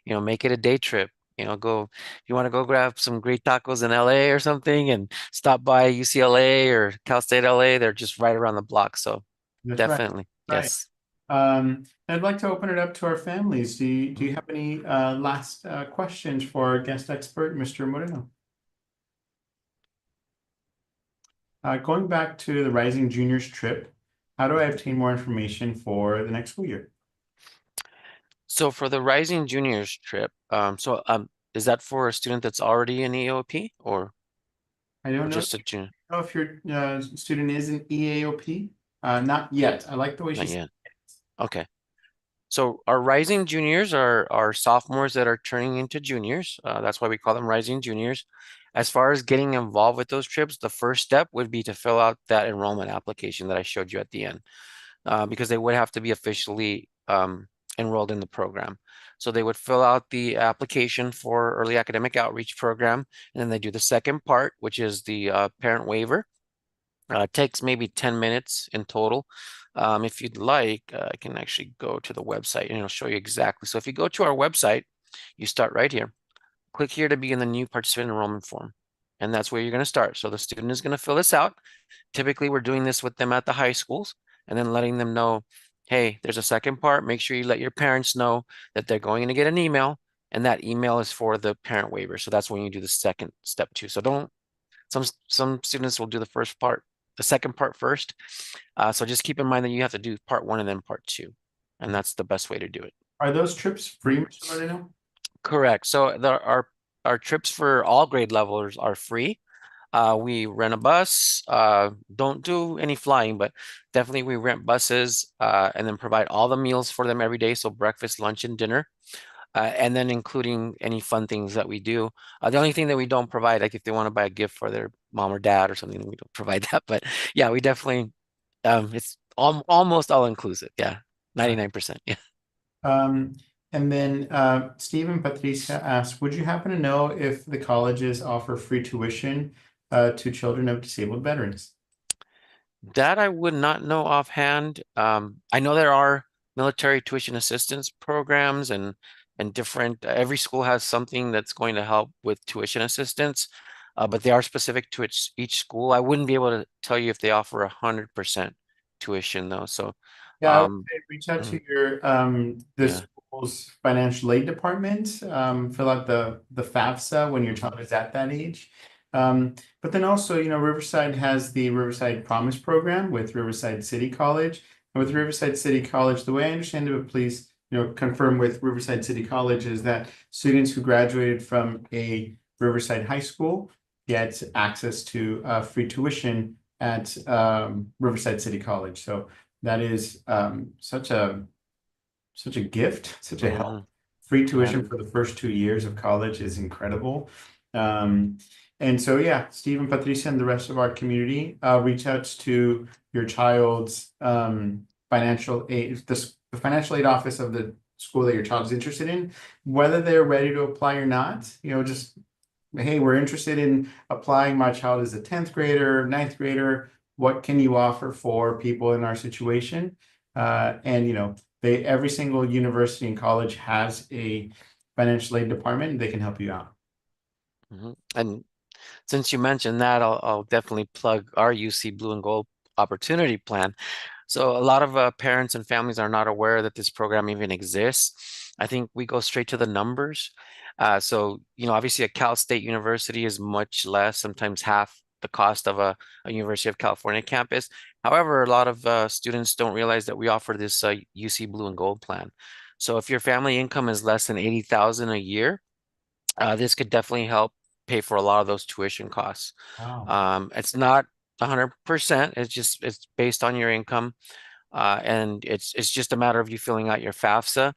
make it a day trip. If you want to go grab some great tacos in LA or something and stop by UCLA or Cal State LA, they're just right around the block. So That's right. definitely, Right. yes. I'd like to open it up to our families. Do you have any last questions for our guest expert, Mr. Moreno? Going back to the Rising Juniors trip, how do I obtain more information for the next school year? So for the Rising Juniors trip, is that for a student that's already in EOP or I don't know just a junior? if your student is an EAOP. Not yet. I like the way Not she yet. Okay. So our rising juniors are sophomores that are turning into juniors. That's why we call them rising juniors. As far as getting involved with those trips, the first step would be to fill out that enrollment application that I showed you at the end, because they would have to be officially enrolled in the program. So they would fill out the application for early academic outreach program, and then they do the second part, which is the parent waiver. It takes maybe 10 minutes in total. If you'd like, I can actually go to the website and it'll show you exactly. So if you go to our website, you start right here. Click here to begin the new participant enrollment form. And that's where you're going to start. So the student is going to fill this out. Typically, we're doing this with them at the high schools and then letting them know, hey, there's a second part. Make sure you let your parents know that they're going to get an email, and that email is for the parent waiver. So that's when you do the second step too. So some students will do the second part first. So just keep in mind that you have to do part 1 and then part 2. And that's the best way to do it. Are those trips free, Mr. Moreno? Correct. So our trips for all grade levels are free. We rent a bus, don't do any flying, but definitely we rent buses and then provide all the meals for them every day. So breakfast, lunch, and dinner. And then including any fun things that we do. The only thing that we don't provide, like if they want to buy a gift for their mom or dad or something, we don't provide that. But yeah, we definitely, it's almost all inclusive. Yeah, 99%. Yeah. And then Steve Patricia asked, would you happen to know if the colleges offer free tuition to children of disabled veterans? That I would not know offhand. I know there are military tuition assistance programs and different, every school has something that's going to help with tuition assistance, but they are specific to each school. I wouldn't be able to tell you if they offer 100% tuition though. So, Yeah, I would um, say reach out mm, to your the yeah. school's financial aid department. Fill out the FAFSA when your Mhm. child is at that age. But then also, Riverside has the Riverside Promise Program with Riverside City College. And with Riverside City College, the way I understand it, but please, confirm with Riverside City College is that students who graduated from a Riverside High School get access to free tuition at Riverside City College. So that is such a gift, such a help. Mhm. Free Yeah. tuition for the first 2 years of college is incredible. Um, and so yeah, Steve and Patricia and the rest of our community reach out to your child's financial aid, the financial aid office of the school that your child is interested in, whether they're ready to apply or not, just hey, we're interested in applying. My child is a 10th grader, ninth grader. What can you offer for people in our situation? And every single university and college has a financial aid department, and they can help you out. Mhm. And since you mentioned that, I'll definitely plug our UC Blue and Gold Opportunity Plan. So a lot of parents and families are not aware that this program even exists. I think we go straight to the numbers. So, obviously a Cal State University is much less, sometimes half the cost of a University of California campus. However, a lot of students don't realize that we offer this UC Blue and Gold plan. So if your family income is less than 80,000 a year, this could definitely help pay for a lot of those tuition costs. Wow. It's not 100%. It's based on your income, and it's just a matter of you filling out your FAFSA,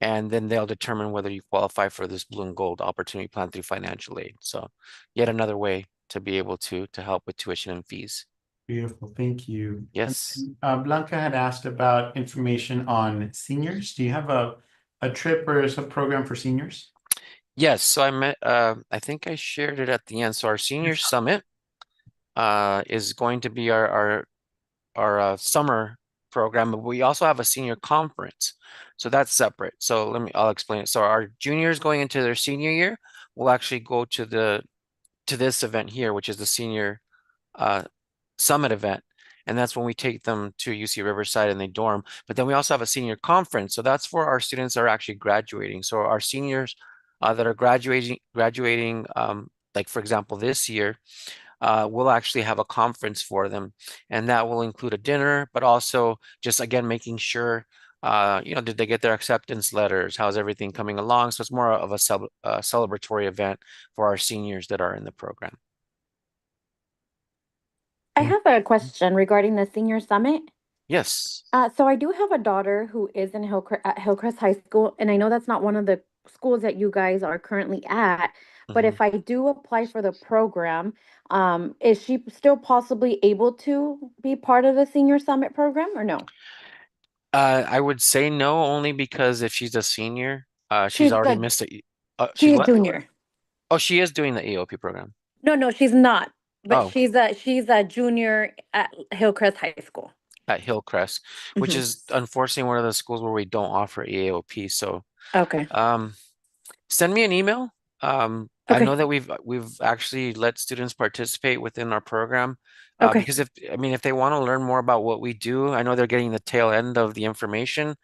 and then they'll determine whether you qualify for this Blue and Gold Opportunity Plan through financial aid. So, yet another way to be able to help with tuition and fees. Beautiful. Thank you. And Yes. Blanca had asked about information on seniors. Do you have a trip or a program for seniors? Yes. So I think I shared it at the end. So our senior summit is going to be our summer program, but we also have a senior conference. So that's separate. So I'll explain it. So our juniors going into their senior year will actually go to this event here, which is the senior uh, summit event. And that's when we take them to UC Riverside and they dorm. But then we also have a senior conference. So that's for our students that are actually graduating. So our seniors that are graduating, like for example, this year, we'll actually have a conference for them, and that will include a dinner, but also just again making sure, did they get their acceptance letters? How's everything coming along? So it's more of a celebratory event for our seniors that are in the program. I have a question regarding the senior summit. Yes. So I do have a daughter who is in at Hillcrest High School, and I know that's not one of the schools that you guys are currently at. But Mhm. if I do apply for the program, is she still possibly able to be part of the senior summit program or no? I would say no, only because if she's a senior, she's She's already a missed it. She's she's a what? junior. Oh, she is doing the EOP program. No, she's not. But Oh, she's a junior at Hillcrest High School. at Hillcrest, which Hmm. is unfortunately one of the schools where we don't offer EAOP. So, Okay. um, send me an email. I Okay. know that we've actually let students participate within our program, Okay. because if they want to learn more about what we do, I know they're getting the tail end of the information,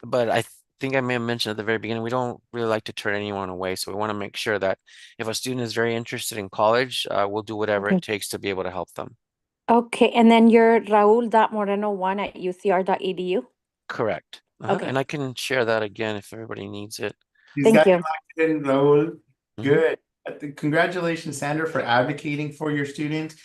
but think I may have mentioned at the very beginning, we don't really like to turn anyone away. So we want to make sure that if a student is very interested in college, we'll do whatever Okay. it takes to be able to help them. Okay. And then you're Raul.moreno1 at UCR.edu. Correct. Okay. And I can share that again if everybody needs it. He's Thank got you you. locked in, Raul. Hmm. Good. Congratulations, Sandra, for advocating for your student,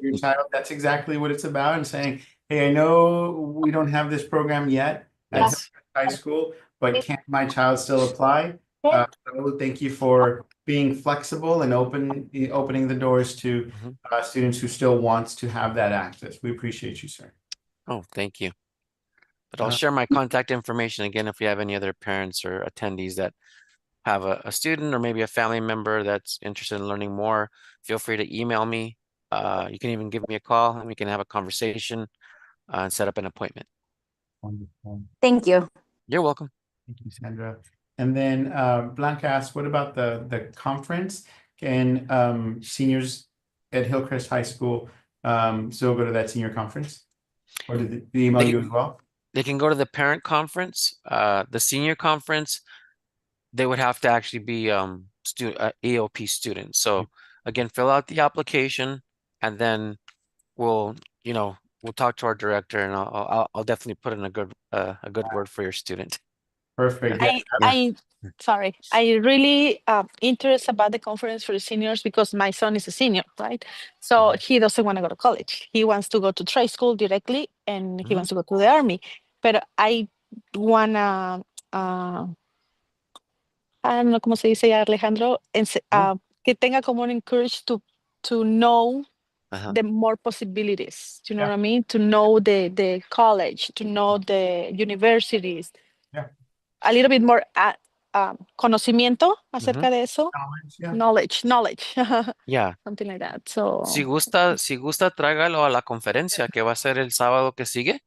your child. That's exactly what it's about. And saying, hey, I know we don't have this program yet at Yes. Hillcrest High School, but can my child still apply? Raul, thank you for being flexible and opening the doors to Mhm. students who still wants to have that access. We appreciate you, sir. Oh, thank you. But I'll Uh, share my contact information again if you have any other parents or attendees that have a student or maybe a family member that's interested in learning more. Feel free to email me. You can even give me a call and we can have a conversation and set up an appointment. Wonderful. Thank you. You're welcome. Thank you, Sandra. And then Blanca asked, what about the conference? Can seniors at Hillcrest High School still go to that senior conference? Or did they email you as well? They can go to the parent conference. The senior conference, they would have to actually be EOP students. So again, fill out the application and then we'll talk to our director and I'll definitely put in a good word for your student. Perfect. Yeah. I really interested about the conference for the seniors because my son is a senior, right? So he doesn't want to go to college. He wants to go to trade school directly and he Mhm. wants to go to the army. But I wanna I don't know cómo se dice ya, Alejandro, que tenga como un encourage to know Uh-huh. the more possibilities. Do you know Yeah. what I mean? To know the college, to know the universities. Yeah. A little bit more conocimiento acerca de eso. Knowledge, yeah. Knowledge. Yeah. Something like that. So Si gusta, tráigalo a la conferencia que va a ser el sábado que sigue.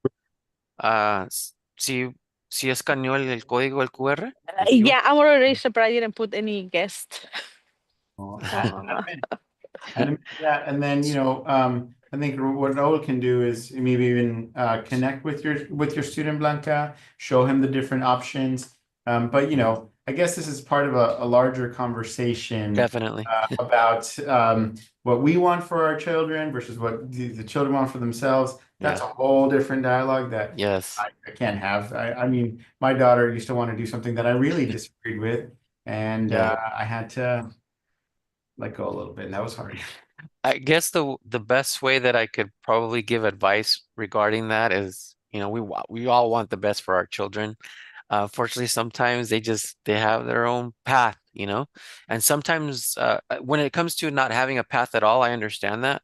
Si escaneó el código, el QR. yeah, I'm already surprised I didn't put any guest. Well, yeah, and then I think what Raul can do is maybe even connect with your student Blanca, show him the different options. But I guess this is part of a larger conversation Definitely. about what we want for our children versus what the children want for themselves. That's a whole different dialogue that Yes. I can't have. I mean, my daughter used to want to do something that I really disagreed with, and Yeah. I had to let go a little bit, and that was hard. I guess the best way that I could probably give advice regarding that is, we all want the best for our children. Fortunately, sometimes they have their own path, and sometimes when it comes to not having a path at all, I understand that.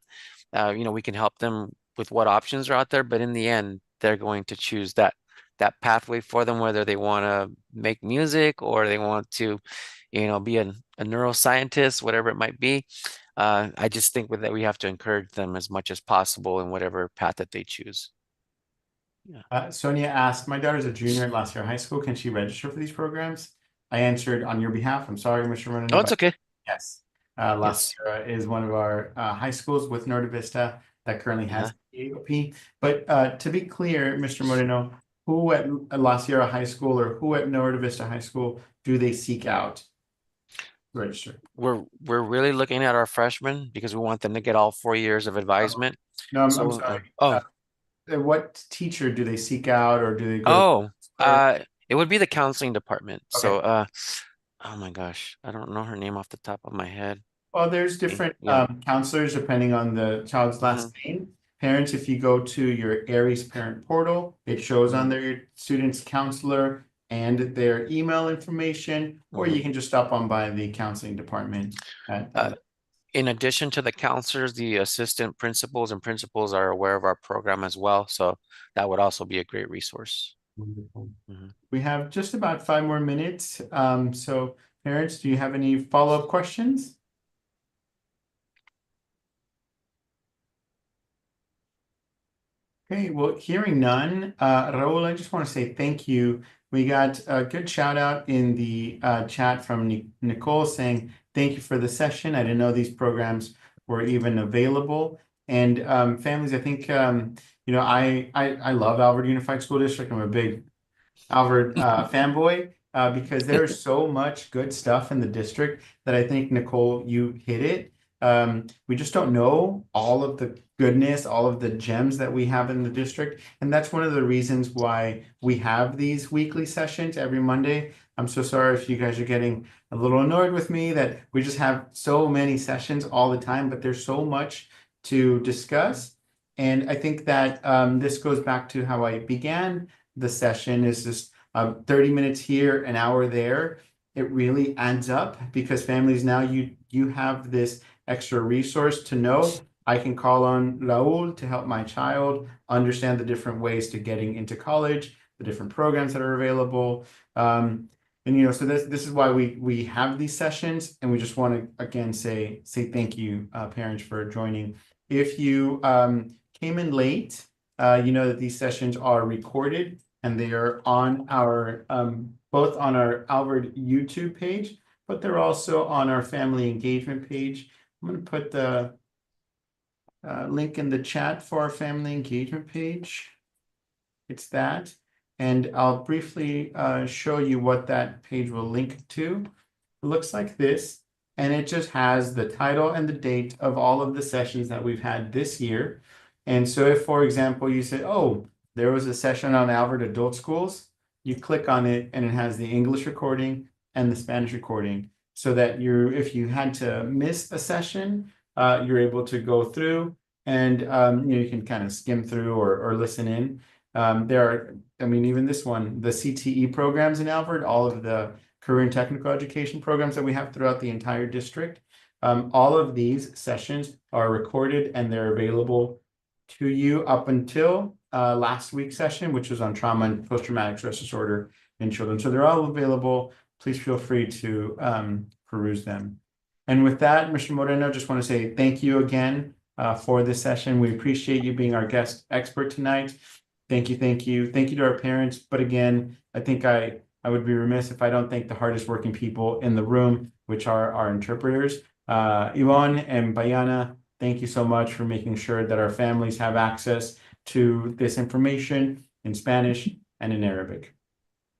We can help them with what options are out there, but in the end, they're going to choose that pathway for them, whether they want to make music or they want to, be a neuroscientist, whatever it might be. I just think that we have to encourage them as much as possible in whatever path that they choose. Sonia asked, my daughter's a junior at La Sierra High School. Can she register for these programs? I answered on your behalf. I'm sorry, Mr. Moreno. Oh, it's okay. Yes. La Yes. Sierra is one of our high schools with Norte Vista that currently has AOP. But to be clear, Mr. Moreno, who at La Sierra High School or who at Norte Vista High School do they seek out to register? We're really looking at our freshmen because we want them to get all 4 years of advisement. No, I'm So, sorry. What teacher do they seek out, or do they go? It would be the counseling department. Okay. So, oh my gosh, I don't know her name off the top of my head. Well, there's different Yeah. counselors depending on the child's last name. Parents, if you go to your Aries parent portal, it shows on there your student's counselor and their email information, or you can just stop on by the counseling department. In addition to the counselors, the assistant principals and principals are aware of our program as well. So that would also be a great resource. Wonderful. Mhm. We have just about 5 more minutes. So parents, do you have any follow-up questions? Okay, well, hearing none, Raul, I just want to say thank you. We got a good shout out in the chat from Nicole saying, thank you for the session. I didn't know these programs were even available. And families, I think, I love Alvord Unified School District. I'm a big Alvord fanboy because there's so much good stuff in the district that I think, Nicole, you hit it. We just don't know all of the goodness, all of the gems that we have in the district. And that's one of the reasons why we have these weekly sessions every Monday. I'm so sorry if you guys are getting a little annoyed with me that we just have so many sessions all the time, but there's so much to discuss. And I think that this goes back to how I began the session, is just 30 minutes here, an hour there. It really adds up because families, now you have this extra resource to know I can call on Raul to help my child understand the different ways to getting into college, the different programs that are available. And so this is why we have these sessions, and we just want to again say thank you, parents, for joining If you came in late, you know that these sessions are recorded and they are on our both on our Alvord YouTube page, but they're also on our family engagement page. I'm going to put the link in the chat for our family engagement page. It's that. And I'll briefly show you what that page will link to. It looks like this, and it just has the title and the date of all of the sessions that we've had this year. And so if, for example, you say, oh, there was a session on Alvord Adult Schools, you click on it and it has the English recording and the Spanish recording, so that if you had to miss a session, you're able to go through and you can kind of skim through or listen in. There are, I mean, even this one, the CTE programs in Alvord, all of the career and technical education programs that we have throughout the entire district. All of these sessions are recorded and they're available to you up until last week's session, which was on trauma and post-traumatic stress disorder in children. So they're all available. Please feel free to peruse them. And with that, Mr. Moreno, just want to say thank you again for this session. We appreciate you being our guest expert tonight. Thank you, thank you. Thank you to our parents. But again, I think I would be remiss if I don't thank the hardest working people in the room, which are our interpreters. Yvonne and Bayana, thank you so much for making sure that our families have access to this information in Spanish and in Arabic.